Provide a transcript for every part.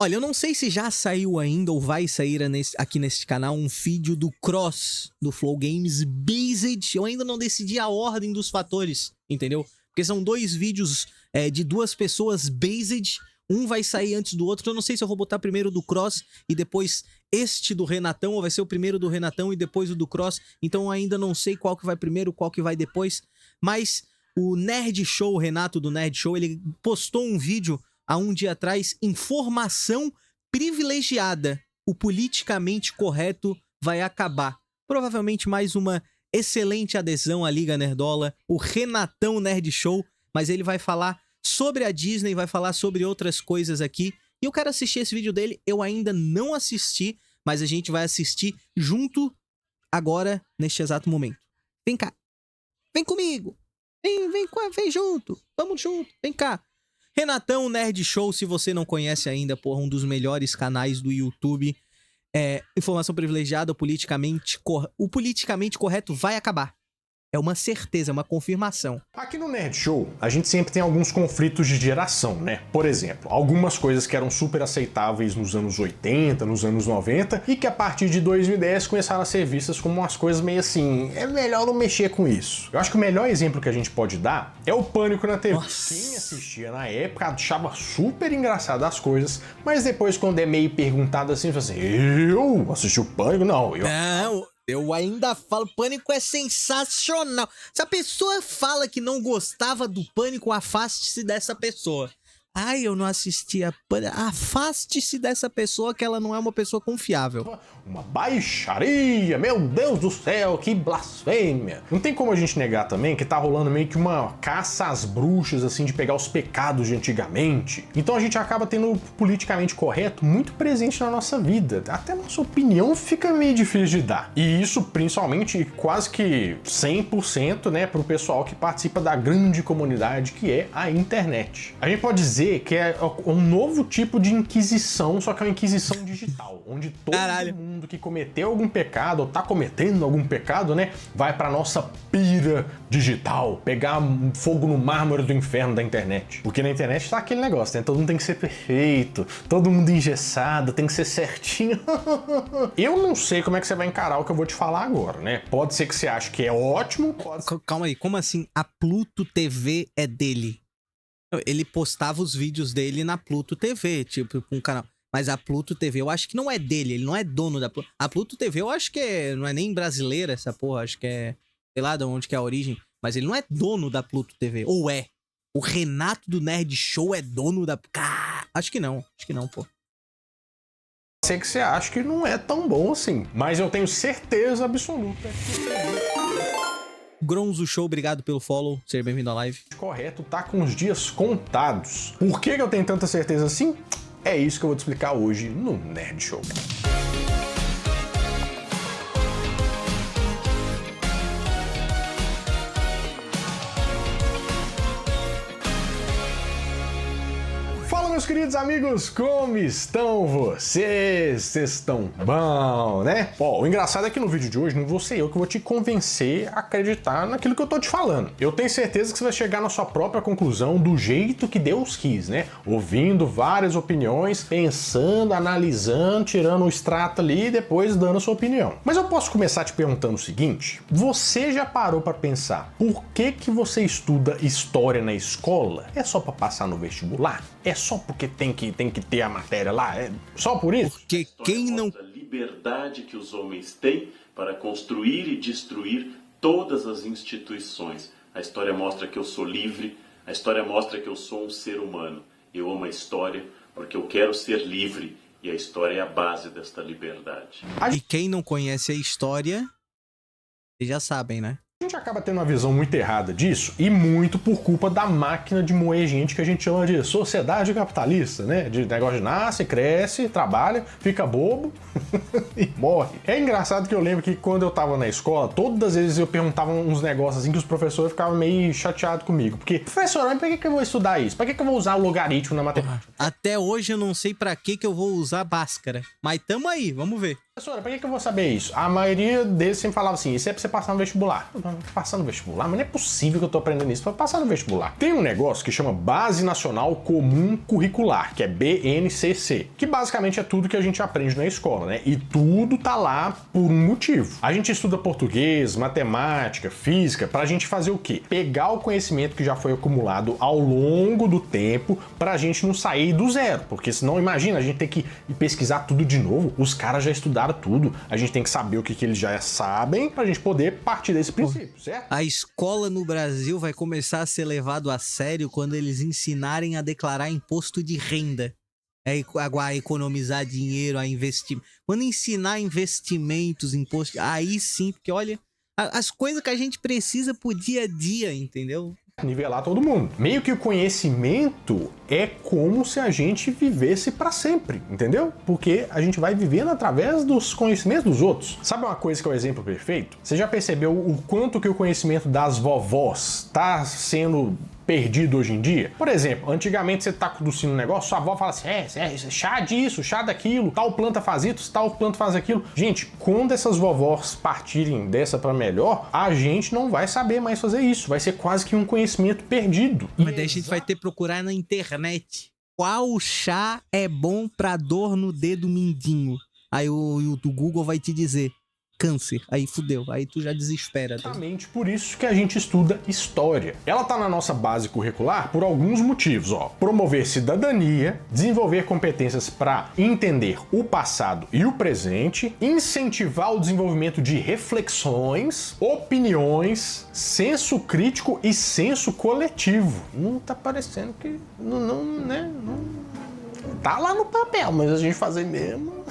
Olha, eu não sei se já saiu ainda ou vai sair aqui nesse canal um vídeo do Cross, do Flow Games Based. Eu ainda não decidi a ordem dos fatores, entendeu? Porque são dois vídeos de duas pessoas Based. Um vai sair antes do outro. Eu não sei se eu vou botar primeiro do Cross e depois este do Renatão, ou vai ser o primeiro do Renatão e depois o do Cross. Então eu ainda não sei qual que vai primeiro, qual que vai depois. Mas o Nerd Show, o Renato do Nerd Show, ele postou um vídeo há um dia atrás, informação privilegiada. O politicamente correto vai acabar. Provavelmente mais uma excelente adesão à Liga Nerdola, o Renatão Nerd Show, mas ele vai falar sobre a Disney, vai falar sobre outras coisas aqui. E eu quero assistir esse vídeo dele, eu ainda não assisti, mas a gente vai assistir junto agora, neste exato momento. Vem cá, vem comigo, vem junto, vamos junto, vem cá. Renatão Nerd Show, se você não conhece ainda, porra, um dos melhores canais do YouTube. Informação privilegiada, o politicamente correto vai acabar. É uma certeza, é uma confirmação. Aqui no Nerd Show, a gente sempre tem alguns conflitos de geração, né? Por exemplo, algumas coisas que eram super aceitáveis nos anos 80, nos anos 90, e que a partir de 2010 começaram a ser vistas como umas coisas meio assim, é melhor não mexer com isso. Eu acho que o melhor exemplo que a gente pode dar é o Pânico na TV. Nossa. Quem assistia na época achava super engraçado as coisas, mas depois quando é meio perguntado assim, fala assim, eu assisti o Pânico? Não, eu... Não, eu ainda falo, Pânico é sensacional. Se a pessoa fala que não gostava do Pânico, afaste-se dessa pessoa. Ai, eu não assistia Pânico. Afaste-se dessa pessoa, que ela não é uma pessoa confiável. Uma baixaria, meu Deus do céu, que blasfêmia. Não tem como a gente negar também que tá rolando meio que uma caça às bruxas, assim, de pegar os pecados de antigamente. Então a gente acaba tendo o politicamente correto muito presente na nossa vida. Até a nossa opinião fica meio difícil de dar. E isso principalmente quase que 100%, né, pro pessoal que participa da grande comunidade que é a internet. A gente pode dizer que é um novo tipo de inquisição, só que é uma inquisição digital, onde todo mundo que cometeu algum pecado, ou tá cometendo algum pecado, né, vai pra nossa pira digital, pegar fogo no mármore do inferno da internet. Porque na internet tá aquele negócio, né, todo mundo tem que ser perfeito, todo mundo engessado, tem que ser certinho. Eu não sei como é que você vai encarar o que eu vou te falar agora, né, pode ser que você ache que é ótimo, pode ser... Calma aí, como assim a Pluto TV é dele? Ele postava os vídeos dele na Pluto TV, tipo, com um canal. Mas a Pluto TV eu acho que não é dele, ele não é dono da Pluto. A Pluto TV eu acho que não é nem brasileira essa porra, acho que é, sei lá de onde que é a origem. Mas ele não é dono da Pluto TV, ou é? O Renato do Nerd Show é dono da... acho que não, pô. Sei que você acha que não é tão bom assim, mas eu tenho certeza absoluta que... Gronzo Show, obrigado pelo follow, seja bem-vindo à live. Correto, tá com os dias contados. Por que eu tenho tanta certeza assim? É isso que eu vou te explicar hoje no Nerd Show. Meus queridos amigos, como estão vocês? Vocês estão bom, né? Ó, o engraçado é que no vídeo de hoje não vou ser eu que vou te convencer a acreditar naquilo que eu tô te falando. Eu tenho certeza que você vai chegar na sua própria conclusão do jeito que Deus quis, né? Ouvindo várias opiniões, pensando, analisando, tirando o extrato ali e depois dando a sua opinião. Mas eu posso começar te perguntando o seguinte: você já parou pra pensar por que você estuda história na escola? É só pra passar no vestibular? É só porque tem que ter a matéria lá? É só por isso? Porque quem não... A liberdade que os homens têm para construir e destruir todas as instituições. A história mostra que eu sou livre, a história mostra que eu sou um ser humano. Eu amo a história porque eu quero ser livre e a história é a base desta liberdade. E quem não conhece a história, vocês já sabem, né? A gente acaba tendo uma visão muito errada disso, e muito por culpa da máquina de moer gente que a gente chama de sociedade capitalista, né? De negócio de nasce, cresce, trabalha, fica bobo e morre. É engraçado que eu lembro que quando eu tava na escola, todas as vezes eu perguntava uns negócios assim que os professores ficavam meio chateados comigo. Porque, professor, mas pra que eu vou estudar isso? Pra que eu vou usar logaritmo na matemática? Até hoje eu não sei pra que eu vou usar Bhaskara. Mas tamo aí, vamos ver. Professora, pra que eu vou saber isso? A maioria deles sempre falava assim, isso é pra você passar no vestibular. passar no vestibular, mas não é possível que eu tô aprendendo isso pra passar no vestibular. Tem um negócio que chama Base Nacional Comum Curricular, que é BNCC, que basicamente é tudo que a gente aprende na escola, né? E tudo tá lá por um motivo. A gente estuda português, matemática, física, pra gente fazer o quê? Pegar o conhecimento que já foi acumulado ao longo do tempo pra gente não sair do zero, porque senão, imagina, a gente tem que ir pesquisar tudo de novo. Os caras já estudaram tudo, a gente tem que saber o que eles já sabem pra gente poder partir desse princípio, certo? A escola no Brasil vai começar a ser levado a sério quando eles ensinarem a declarar imposto de renda. A economizar dinheiro, a investir. Quando ensinar investimentos, imposto, aí sim, porque olha, as coisas que a gente precisa pro dia a dia, entendeu? Nivelar todo mundo. Meio que o conhecimento é como se a gente vivesse pra sempre, entendeu? Porque a gente vai vivendo através dos conhecimentos dos outros. Sabe uma coisa que é o exemplo perfeito? Você já percebeu o quanto que o conhecimento das vovós tá sendo perdido hoje em dia? Por exemplo, antigamente você tá conduzindo um negócio, sua avó fala assim, chá disso, chá daquilo, tal planta faz isso, tal planta faz aquilo. Gente, quando essas vovós partirem dessa pra melhor, a gente não vai saber mais fazer isso. Vai ser quase que um conhecimento perdido. Mas daí a gente vai ter que procurar na internet qual chá é bom pra dor no dedo mindinho. Aí o do Google vai te dizer câncer, aí fudeu, aí tu já desespera. Tá? Exatamente por isso que a gente estuda história. Ela tá na nossa base curricular por alguns motivos, ó. Promover cidadania, desenvolver competências para entender o passado e o presente, incentivar o desenvolvimento de reflexões, opiniões, senso crítico e senso coletivo. Não tá parecendo que né? Tá lá no papel, mas a gente fazer mesmo.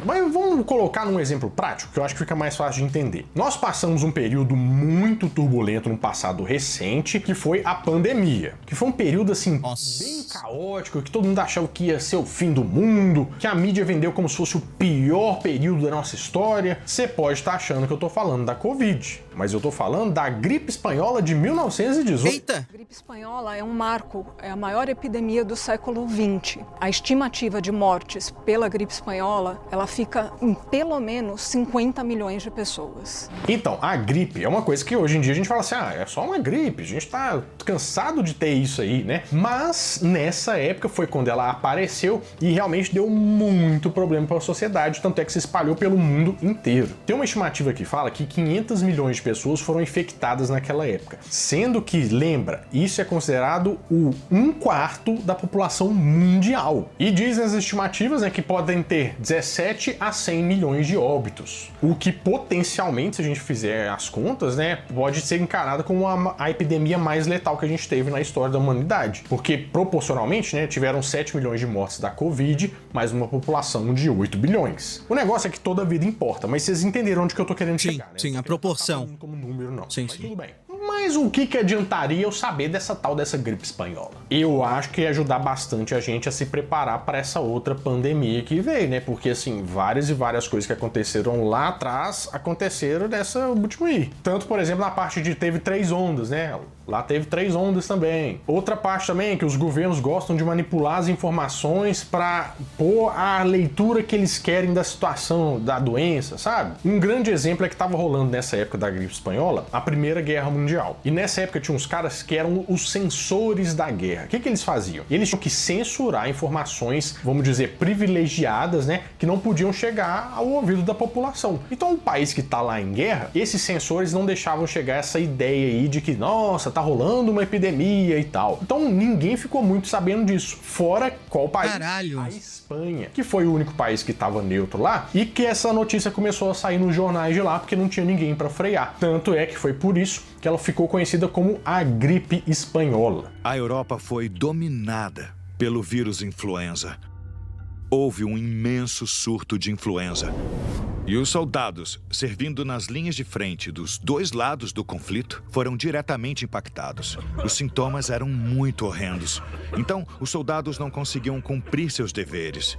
Mas vamos colocar num exemplo prático, que eu acho que fica mais fácil de entender. Nós passamos um período muito turbulento no passado recente, que foi a pandemia. Que foi um período, assim, bem caótico, que todo mundo achava que ia ser o fim do mundo, que a mídia vendeu como se fosse o pior período da nossa história. Você pode estar achando que eu tô falando da Covid, mas eu tô falando da gripe espanhola de 1918. Eita! A gripe espanhola é um marco, é a maior epidemia do século XX. A estimativa de mortes pela gripe espanhola, ela fica em pelo menos 50 milhões de pessoas. Então, a gripe é uma coisa que hoje em dia a gente fala assim, é só uma gripe, a gente tá cansado de ter isso aí, né? Mas nessa época foi quando ela apareceu e realmente deu muito problema para a sociedade, tanto é que se espalhou pelo mundo inteiro. Tem uma estimativa que fala que 500 milhões de pessoas foram infectadas naquela época, sendo que, lembra, isso é considerado o 1/4 da população mundial. E dizem as estimativas, né, que podem ter 17 a 100 milhões de óbitos, o que potencialmente, se a gente fizer as contas, né, pode ser encarada como a epidemia mais letal que a gente teve na história da humanidade, porque proporcionalmente, né, tiveram 7 milhões de mortes da Covid, mais uma população de 8 bilhões. O negócio é que toda vida importa, mas vocês entenderam onde que eu tô querendo chegar, né? Sim, a proporção. Como número, não. Sim, mas sim. tudo bem. Mas o que adiantaria eu saber dessa gripe espanhola? Eu acho que ia ajudar bastante a gente a se preparar para essa outra pandemia que veio, né? Porque, assim, várias e várias coisas que aconteceram lá atrás aconteceram nessa última aí. Tanto, por exemplo, na parte de teve 3 ondas, né? Lá teve 3 ondas também. Outra parte também é que os governos gostam de manipular as informações para pôr a leitura que eles querem da situação da doença, sabe? Um grande exemplo é que estava rolando nessa época da gripe espanhola a Primeira Guerra Mundial. E nessa época tinha uns caras que eram os censores da guerra. O que eles faziam? Eles tinham que censurar informações, vamos dizer, privilegiadas, né? Que não podiam chegar ao ouvido da população. Então o país que tá lá em guerra, esses censores não deixavam chegar essa ideia aí de que, nossa, tá rolando uma epidemia e tal. Então ninguém ficou muito sabendo disso. Fora qual país? Caralho. A Espanha, que foi o único país que estava neutro lá e que essa notícia começou a sair nos jornais de lá porque não tinha ninguém para frear. Tanto é que foi por isso que ela ficou conhecida como a gripe espanhola. A Europa foi dominada pelo vírus influenza. Houve um imenso surto de influenza. E os soldados, servindo nas linhas de frente dos 2 lados do conflito, foram diretamente impactados. Os sintomas eram muito horrendos. Então, os soldados não conseguiam cumprir seus deveres.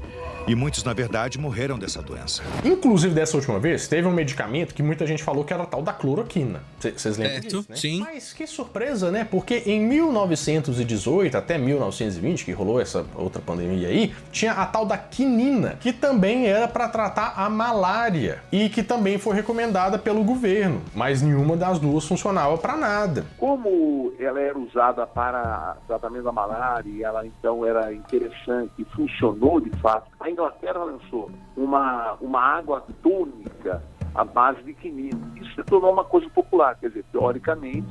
E muitos, na verdade, morreram dessa doença. Inclusive, dessa última vez, teve um medicamento que muita gente falou que era a tal da cloroquina. Vocês lembram disso, né? Sim. Mas que surpresa, né? Porque em 1918 até 1920, que rolou essa outra pandemia aí, tinha a tal da quinina, que também era para tratar a malária e que também foi recomendada pelo governo, mas nenhuma das duas funcionava para nada. Como ela era usada para tratamento da malária e ela então era interessante e funcionou de fato, a Inglaterra lançou uma água tônica à base de quinina. Isso se tornou uma coisa popular, quer dizer, teoricamente,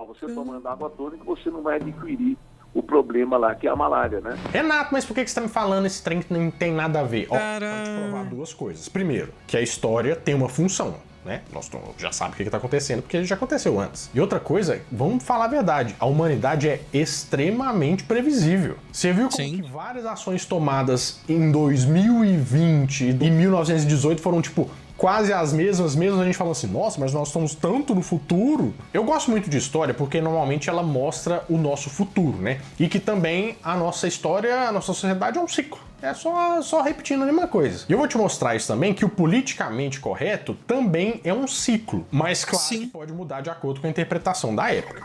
você tomando água tônica, você não vai adquirir o problema lá, que é a malária, né? Renato, mas por que você tá me falando esse trem que não tem nada a ver? Ó, vou te provar duas coisas. Primeiro, que a história tem uma função, né? Nós já sabemos o que está acontecendo, porque já aconteceu antes. E outra coisa, vamos falar a verdade, a humanidade é extremamente previsível. Você viu como que várias ações tomadas em 2020 e 1918 foram, tipo, quase as mesmas, a gente fala assim, nossa, mas nós estamos tanto no futuro. Eu gosto muito de história porque normalmente ela mostra o nosso futuro, né? E que também a nossa história, a nossa sociedade é um ciclo. É só repetindo a mesma coisa. E eu vou te mostrar isso também, que o politicamente correto também é um ciclo. Mas claro que pode mudar de acordo com a interpretação da época.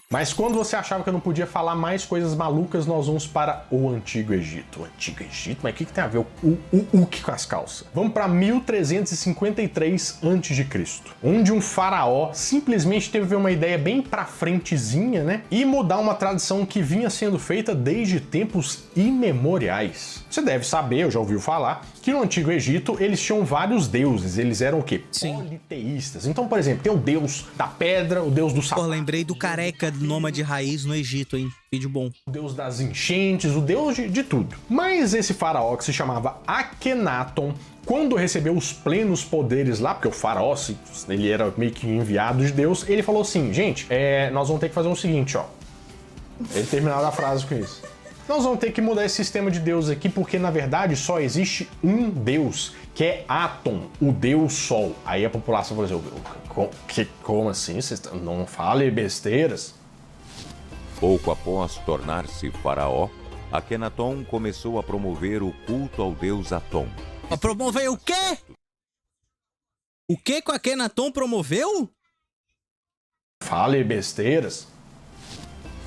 Mas quando você achava que eu não podia falar mais coisas malucas, nós vamos para o Antigo Egito. O Antigo Egito? Mas o que tem a ver o que com as calças? Vamos para 1353 a.C., onde um faraó simplesmente teve uma ideia bem pra frentezinha, né? E mudar uma tradição que vinha sendo feita desde tempos imemoriais. Você deve saber, eu já ouviu falar, que no Antigo Egito eles tinham vários deuses. Eles eram o quê? Politeístas. Então, por exemplo, tem o deus da pedra, o deus do sapato. Pô, lembrei do careca nômade raiz no Egito, hein? Vídeo bom. O deus das enchentes, o deus de tudo. Mas esse faraó que se chamava Akhenaton, quando recebeu os plenos poderes lá, porque o faraó, ele era meio que enviado de Deus, ele falou assim, gente, nós vamos ter que fazer o seguinte, ó. Ele terminava a frase com isso. Nós vamos ter que mudar esse sistema de Deus aqui, porque na verdade só existe um Deus, que é Atom, o Deus Sol. Aí a população vai dizer, como assim? Vocês não falem besteiras? Pouco após tornar-se faraó, Akhenaton começou a promover o culto ao deus Atom. A promover o quê? O que o Akhenaton promoveu? Fale besteiras.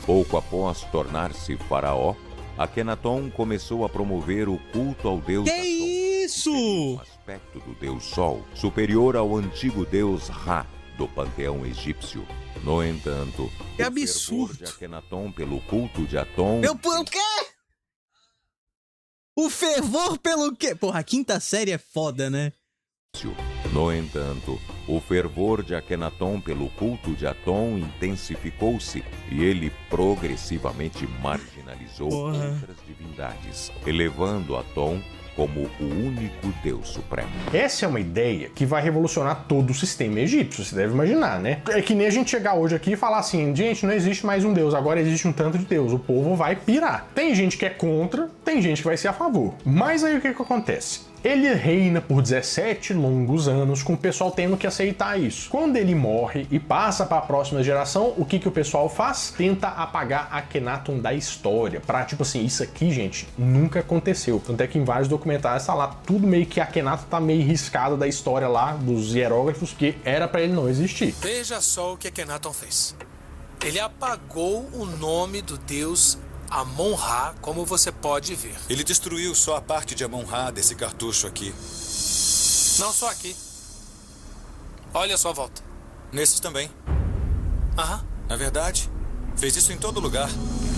Pouco após tornar-se faraó, Akhenaton começou a promover o culto ao deus Atom. Isso? Um aspecto do deus Sol, superior ao antigo deus Ra, do panteão egípcio. No entanto, que o absurdo. fervor de Akhenaton pelo culto de Atom... O quê? O fervor pelo quê? Porra, a quinta série é foda, né? No entanto, o fervor de Akhenaton pelo culto de Atom intensificou-se e ele progressivamente marginalizou outras divindades, elevando Atom como o único Deus Supremo. Essa é uma ideia que vai revolucionar todo o sistema egípcio, você deve imaginar, né? É que nem a gente chegar hoje aqui e falar assim, gente, não existe mais um Deus, agora existe um tanto de Deus, o povo vai pirar. Tem gente que é contra, tem gente que vai ser a favor. Mas aí o que acontece? Ele reina por 17 longos anos, com o pessoal tendo que aceitar isso. Quando ele morre e passa para a próxima geração, o que o pessoal faz? Tenta apagar Akhenaton da história. Pra, tipo assim, isso aqui, gente, nunca aconteceu. Tanto é que em vários documentários tá lá, tudo meio que Akhenaton tá meio riscado da história lá, dos hieróglifos, que era para ele não existir. Veja só o que Akhenaton fez. Ele apagou o nome do deus Amon-Ra, como você pode ver. Ele destruiu só a parte de Amon-Ra desse cartucho aqui. Não só aqui. Olha a sua volta. Nesses também. Aham. Na verdade, fez isso em todo lugar.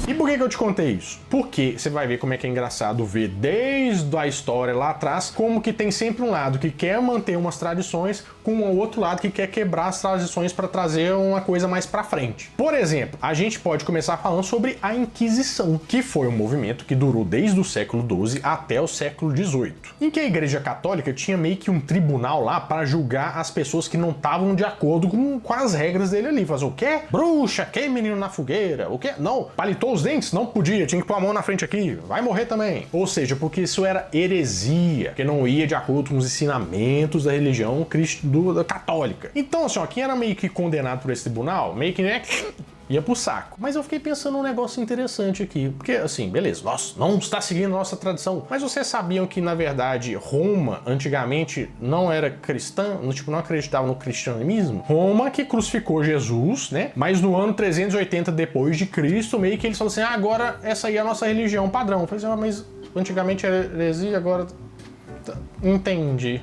E por que eu te contei isso? Porque você vai ver como é que é engraçado ver desde a história lá atrás, como que tem sempre um lado que quer manter umas tradições com o outro lado que quer quebrar as tradições para trazer uma coisa mais para frente. Por exemplo, a gente pode começar falando sobre a Inquisição, que foi um movimento que durou desde o século XII até o século XVIII, em que a Igreja Católica tinha meio que um tribunal lá para julgar as pessoas que não estavam de acordo com as regras dele ali. Fazer o quê? Bruxa, que menino na fogueira? O quê? Não, palitou os dentes? Não podia, tinha que pôr a mão na frente aqui, vai morrer também. Ou seja, porque isso era heresia, que não ia de acordo com os ensinamentos da religião da católica. Então, assim, ó, quem era meio que condenado por esse tribunal, meio que, né, ia pro saco. Mas eu fiquei pensando num negócio interessante aqui, porque assim, beleza, nossa, não está seguindo nossa tradição, mas vocês sabiam que na verdade Roma antigamente não era cristã, tipo, não acreditava no cristianismo? Roma que crucificou Jesus, né? Mas no ano 380 depois de Cristo, meio que eles falaram assim, agora essa aí é a nossa religião padrão. Eu falei assim, mas antigamente era heresia, agora... Entendi.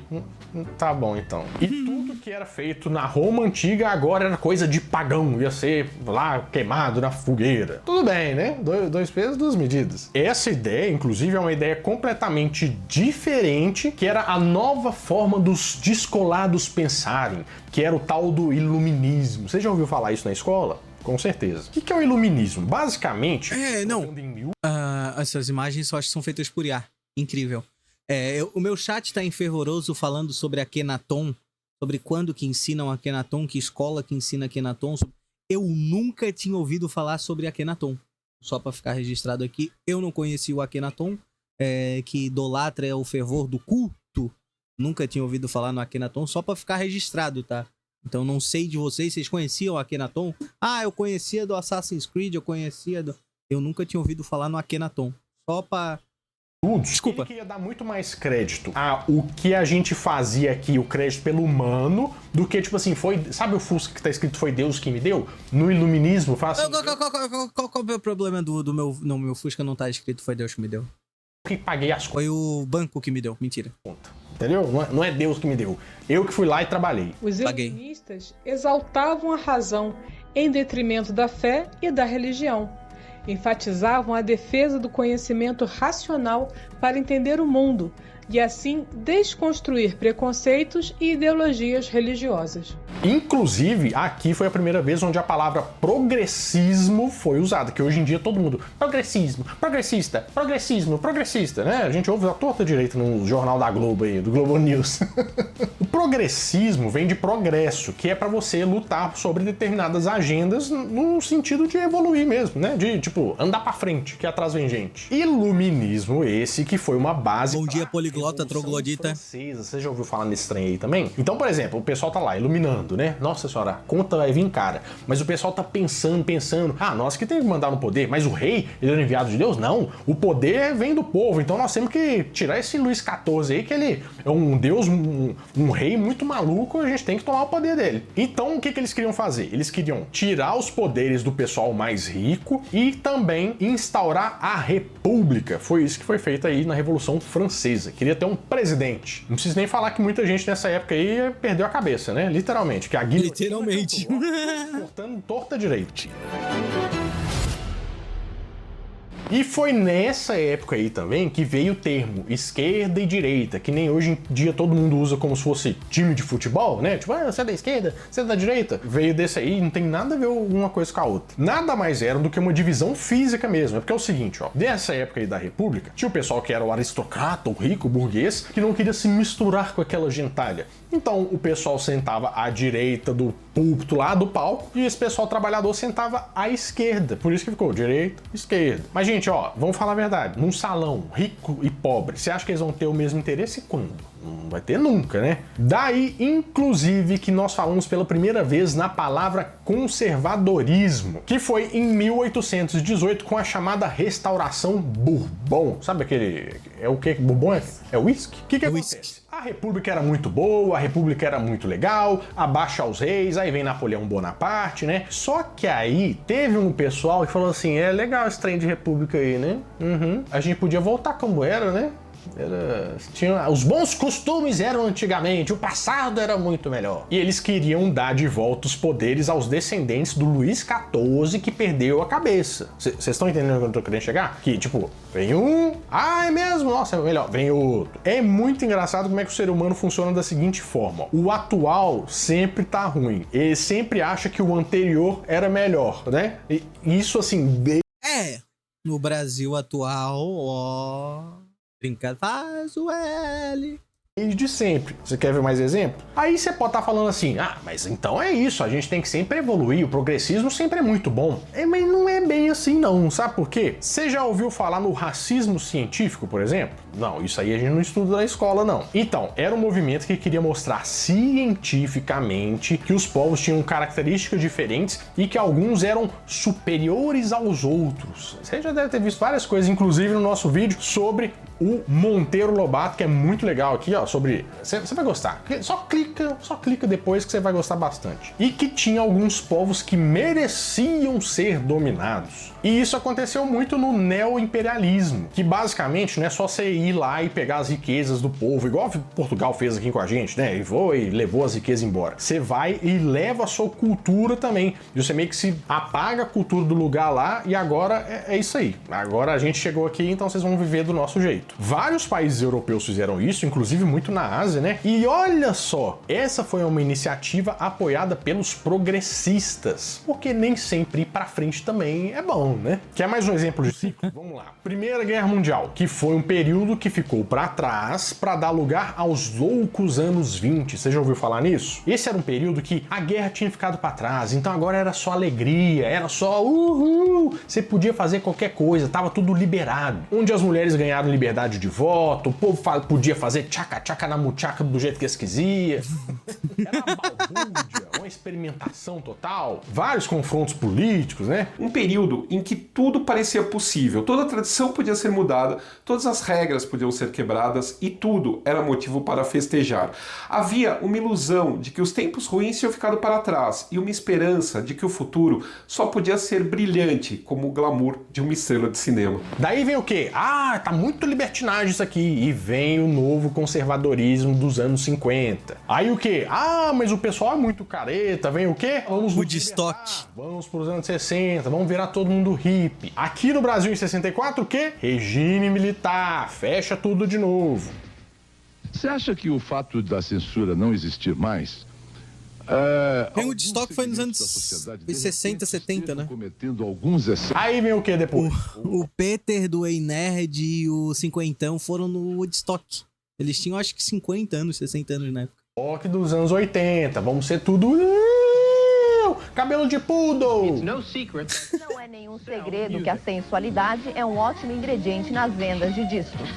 Tá bom, então. E tudo que era feito na Roma antiga agora era coisa de pagão. Ia ser lá queimado na fogueira. Tudo bem, né? Dois pesos, duas medidas. Essa ideia, inclusive, é uma ideia completamente diferente, que era a nova forma dos descolados pensarem, que era o tal do iluminismo. Você já ouviu falar isso na escola? Com certeza. O que é o iluminismo? Basicamente... essas imagens eu acho que são feitas por IA. Incrível. O meu chat tá enfervoroso falando sobre Akhenaton, sobre quando que ensinam Akhenaton, que escola que ensina Akhenaton. Eu nunca tinha ouvido falar sobre Akhenaton. Só pra ficar registrado aqui, eu não conheci o Akhenaton, que idolatra o fervor do culto. Nunca tinha ouvido falar no Akhenaton, só pra ficar registrado, tá? Então não sei de vocês conheciam o Akhenaton? Ah, eu conhecia do Assassin's Creed, eu nunca tinha ouvido falar no Akhenaton. Só pra... Desculpa. Ele queria dar muito mais crédito a o que a gente fazia aqui, o crédito pelo humano, do que, tipo assim, sabe o Fusca que tá escrito foi Deus que me deu? No iluminismo, faz assim... Qual é o problema do meu... Não, meu Fusca não tá escrito foi Deus que me deu. Que paguei as contas. Foi o banco que me deu, mentira. Entendeu? Não é Deus que me deu. Eu que fui lá e trabalhei. Os iluministas exaltavam a razão em detrimento da fé e da religião. Enfatizavam a defesa do conhecimento racional para entender o mundo e, assim, desconstruir preconceitos e ideologias religiosas. Inclusive, aqui foi a primeira vez onde a palavra progressismo foi usada, que hoje em dia todo mundo, progressismo, progressista, progressismo, progressista, né? A gente ouve a torta direita no jornal da Globo aí, do Globo News. O progressismo vem de progresso, que é para você lutar sobre determinadas agendas no sentido de evoluir mesmo, né? De, tipo, andar pra frente, que atrás vem gente. Iluminismo esse que foi uma base... Bom dia, poliglota, troglodita. Você já ouviu falar nesse trem aí também? Então, por exemplo, o pessoal tá lá iluminando, né? Nossa senhora, a conta vai vir cara. Mas o pessoal tá pensando, nós que tem que mandar no poder, mas o rei, ele era enviado de Deus? Não, o poder vem do povo, então nós temos que tirar esse Luís XIV aí, que ele é um deus, um rei muito maluco, a gente tem que tomar o poder dele. Então, o que eles queriam fazer? Eles queriam tirar os poderes do pessoal mais rico e também instaurar a república. Foi isso que foi feito aí na Revolução Francesa. Queria ter um presidente. Não preciso nem falar que muita gente nessa época aí perdeu a cabeça, né? Literalmente. Que a literalmente. Cortando torta direita. E foi nessa época aí também que veio o termo esquerda e direita, que nem hoje em dia todo mundo usa como se fosse time de futebol, né? Tipo, você é da esquerda, você é da direita. Veio desse aí, não tem nada a ver uma coisa com a outra. Nada mais era do que uma divisão física mesmo. É porque é o seguinte, ó, dessa época aí da República, tinha o pessoal que era o aristocrata, o rico, o burguês, que não queria se misturar com aquela gentalha. Então o pessoal sentava à direita do púlpito lá do palco e esse pessoal trabalhador sentava à esquerda. Por isso que ficou direita, esquerda. Mas, gente, ó, vamos falar a verdade. Num salão rico e pobre, você acha que eles vão ter o mesmo interesse quando? Não vai ter nunca, né? Daí, inclusive, que nós falamos pela primeira vez na palavra conservadorismo, que foi em 1818 com a chamada Restauração Bourbon. Sabe aquele... É o que? Bourbon é whisky? O que acontece? A República era muito boa, a República era muito legal, abaixa os reis, aí vem Napoleão Bonaparte, né? Só que aí teve um pessoal que falou assim, é legal esse trem de República aí, né? A gente podia voltar como era, né? Os bons costumes eram antigamente, o passado era muito melhor. E eles queriam dar de volta os poderes aos descendentes do Luís XIV que perdeu a cabeça. Vocês estão entendendo onde eu tô querendo chegar? Que, tipo, vem um... é mesmo? Nossa, é melhor. Vem outro. É muito engraçado como é que o ser humano funciona da seguinte forma. O atual sempre tá ruim. Ele sempre acha que o anterior era melhor, né? E isso, assim... No Brasil atual, ó... Brincar, faz o L. desde sempre. Você quer ver mais exemplo? Aí você pode estar falando assim, mas então é isso, a gente tem que sempre evoluir, o progressismo sempre é muito bom. Mas não é bem assim não, sabe por quê? Você já ouviu falar no racismo científico, por exemplo? Não, isso aí a gente não estuda na escola, não. Então, era um movimento que queria mostrar cientificamente que os povos tinham características diferentes e que alguns eram superiores aos outros. Você já deve ter visto várias coisas, inclusive no nosso vídeo, sobre o Monteiro Lobato, que é muito legal aqui, ó, sobre... Você vai gostar. Só clica depois que você vai gostar bastante. E que tinha alguns povos que mereciam ser dominados. E isso aconteceu muito no neo-imperialismo, que basicamente não é só você ir lá e pegar as riquezas do povo, igual Portugal fez aqui com a gente, né? E levou as riquezas embora. Você vai e leva a sua cultura também. E você meio que se apaga a cultura do lugar lá e agora é isso aí. Agora a gente chegou aqui, então vocês vão viver do nosso jeito. Vários países europeus fizeram isso, inclusive muito na Ásia, né? E olha só, essa foi uma iniciativa apoiada pelos progressistas, porque nem sempre ir pra frente também é bom, né? Quer mais um exemplo de ciclo? Vamos lá. Primeira Guerra Mundial, que foi um período que ficou pra trás para dar lugar aos loucos anos 20. Você já ouviu falar nisso? Esse era um período que a guerra tinha ficado pra trás, então agora era só alegria, era só uhul, você podia fazer qualquer coisa, tava tudo liberado. Onde as mulheres ganharam liberdade de voto, o povo podia fazer tchaca-tchaca na muchaca do jeito que eles quisiam. Era uma balbúrdia, uma experimentação total, vários confrontos políticos, né? Um período em que tudo parecia possível, toda a tradição podia ser mudada, todas as regras podiam ser quebradas e tudo era motivo para festejar. Havia uma ilusão de que os tempos ruins tinham ficado para trás e uma esperança de que o futuro só podia ser brilhante como o glamour de uma estrela de cinema. Daí vem o quê? Tá muito libertinagem isso aqui. E vem o novo conservadorismo dos anos 50. Aí o quê? Mas o pessoal é muito careta. Vem o quê? Vamos Woodstock. Vamos pros anos 60. Vamos virar todo mundo hippie. Aqui no Brasil em 64 o quê? Regime militar. Fecha tudo de novo. Você acha que o fato da censura não existir mais... o Woodstock foi nos anos 60, 70, né? Aí vem o que depois? O Peter do Ei Nerd e o Cinquentão foram no Woodstock. Eles tinham acho que 50 anos, 60 anos na época. Rock dos anos 80, vamos ser tudo... cabelo de poodle! Não é nenhum segredo que a sensualidade é um ótimo ingrediente nas vendas de discos.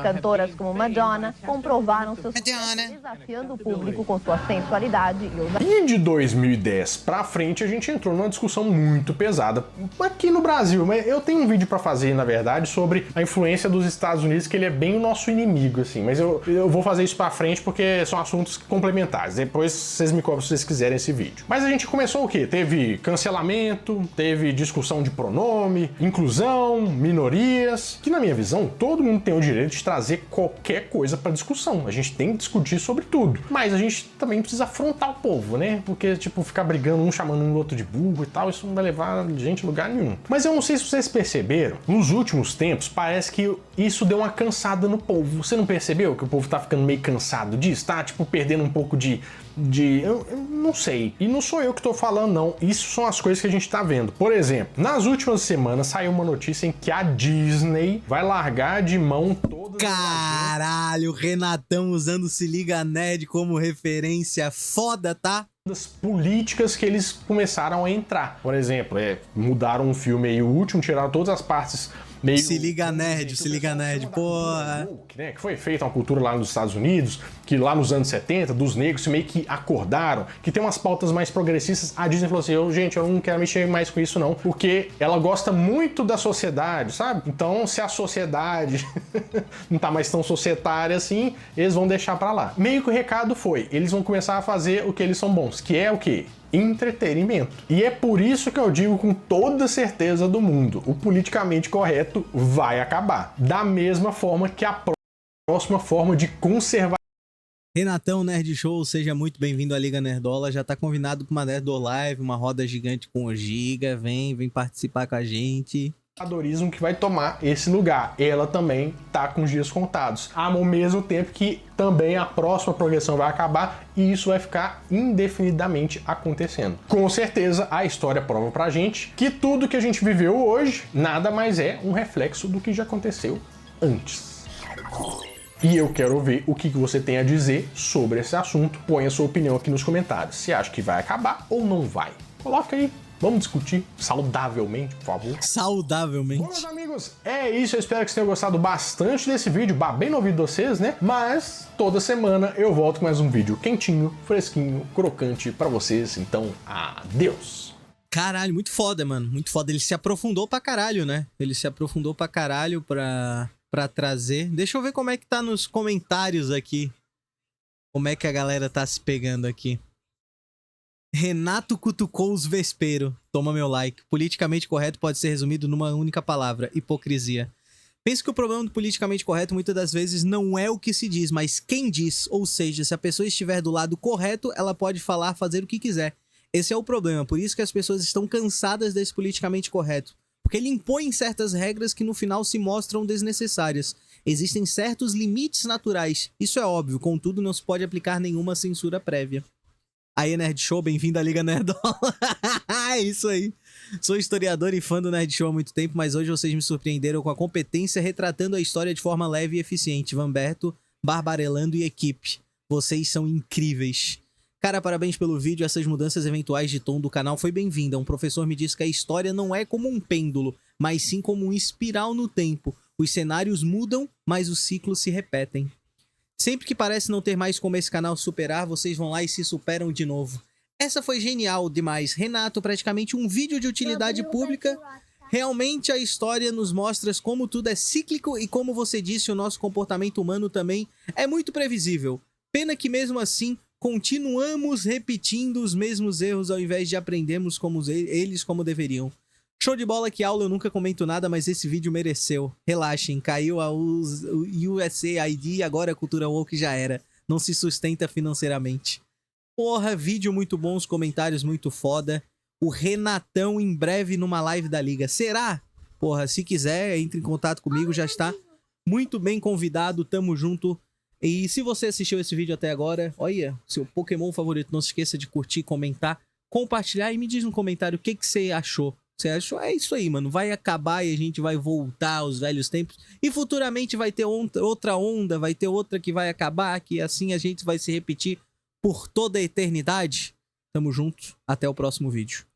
Cantoras como Madonna comprovaram seu sucesso desafiando o público com sua sensualidade e ousadia. E de 2010 pra frente a gente entrou numa discussão muito pesada aqui no Brasil, mas eu tenho um vídeo pra fazer, na verdade, sobre a influência dos Estados Unidos, que ele é bem o nosso inimigo, assim, mas eu vou fazer isso pra frente porque são assuntos complementares, depois vocês me cobram se vocês quiserem esse vídeo. Mas a gente começou o quê? Teve cancelamento, teve discussão de pronome, inclusão, minorias, que na minha visão, todo mundo tem o direito de trazer qualquer coisa pra discussão. A gente tem que discutir sobre tudo. Mas a gente também precisa afrontar o povo, né? Porque, tipo, ficar brigando, um chamando um outro de burro e tal, isso não vai levar gente a lugar nenhum. Mas eu não sei se vocês perceberam, nos últimos tempos, parece que isso deu uma cansada no povo. Você não percebeu que o povo tá ficando meio cansado disso? Tá, tipo, perdendo um pouco de eu não sei. E não sou eu que tô falando, não. Isso são as coisas que a gente tá vendo. Por exemplo, nas últimas semanas saiu uma notícia em que a Disney vai largar de mão todas... Caralho, o Renatão usando Se Liga Nerd como referência foda, tá? Das políticas que eles começaram a entrar. Por exemplo, mudaram um filme aí, o último, tiraram todas as partes meio... Se Liga Nerd, porra. Né, que foi feita uma cultura lá nos Estados Unidos, que lá nos anos 70, dos negros meio que acordaram, que tem umas pautas mais progressistas. A Disney falou assim, gente, eu não quero mexer mais com isso não, porque ela gosta muito da sociedade, sabe? Então, se a sociedade não tá mais tão societária assim, eles vão deixar pra lá. Meio que o recado foi, eles vão começar a fazer o que eles são bons, que é o quê? Entretenimento. E é por isso que eu digo com toda certeza do mundo, o politicamente correto vai acabar. Da mesma forma que a próxima forma de conservar... Renatão Nerd Show, seja muito bem-vindo à Liga Nerdola. Já tá convidado para uma Nerdolive, uma roda gigante com o Giga. Vem participar com a gente. Que vai tomar esse lugar. Ela também tá com os dias contados. Ao mesmo tempo que também a próxima progressão vai acabar e isso vai ficar indefinidamente acontecendo. Com certeza a história prova pra gente que tudo que a gente viveu hoje nada mais é um reflexo do que já aconteceu antes. E eu quero ver o que você tem a dizer sobre esse assunto. Põe a sua opinião aqui nos comentários. Você acha que vai acabar ou não vai? Coloca aí. Vamos discutir saudavelmente, por favor. Saudavelmente. Bom, meus amigos, é isso. Eu espero que vocês tenham gostado bastante desse vídeo. Bem no ouvido de vocês, né? Mas toda semana eu volto com mais um vídeo quentinho, fresquinho, crocante pra vocês. Então, adeus. Caralho, muito foda, mano. Muito foda. Ele se aprofundou pra caralho, né? Ele se aprofundou pra caralho pra trazer. Deixa eu ver como é que tá nos comentários aqui. Como é que a galera tá se pegando aqui. Renato cutucou os vespeiro. Toma meu like. Politicamente correto pode ser resumido numa única palavra: hipocrisia. Penso que o problema do politicamente correto muitas das vezes não é o que se diz, mas quem diz. Ou seja, se a pessoa estiver do lado correto, ela pode falar, fazer o que quiser. Esse é o problema. Por isso que as pessoas estão cansadas desse politicamente correto. Porque ele impõe certas regras que no final se mostram desnecessárias. Existem certos limites naturais. Isso é óbvio, contudo não se pode aplicar nenhuma censura prévia. Aí, Nerd Show, bem-vindo à Liga Nerdola. É isso aí. Sou historiador e fã do Nerd Show há muito tempo, mas hoje vocês me surpreenderam com a competência retratando a história de forma leve e eficiente. Vamberto, Barbarelando e equipe. Vocês são incríveis. Cara, parabéns pelo vídeo. Essas mudanças eventuais de tom do canal foi bem-vinda. Um professor me disse que a história não é como um pêndulo, mas sim como um espiral no tempo. Os cenários mudam, mas os ciclos se repetem. Sempre que parece não ter mais como esse canal superar, vocês vão lá e se superam de novo. Essa foi genial demais. Renato, praticamente um vídeo de utilidade pública. Realmente a história nos mostra como tudo é cíclico e, como você disse, o nosso comportamento humano também é muito previsível. Pena que mesmo assim continuamos repetindo os mesmos erros ao invés de aprendermos como eles como deveriam. Show de bola, que aula, eu nunca comento nada, mas esse vídeo mereceu. Relaxem, caiu a USAID e agora a cultura woke já era. Não se sustenta financeiramente. Porra, vídeo muito bom, os comentários muito foda. O Renatão em breve numa live da Liga. Será? Porra, se quiser, entre em contato comigo, já está muito bem convidado, tamo junto. E se você assistiu esse vídeo até agora, olha, seu Pokémon favorito, não se esqueça de curtir, comentar, compartilhar e me diz no comentário o que você achou. Você achou? É isso aí, mano. Vai acabar e a gente vai voltar aos velhos tempos. E futuramente vai ter outra onda, vai ter outra que vai acabar, que assim a gente vai se repetir por toda a eternidade. Tamo junto. Até o próximo vídeo.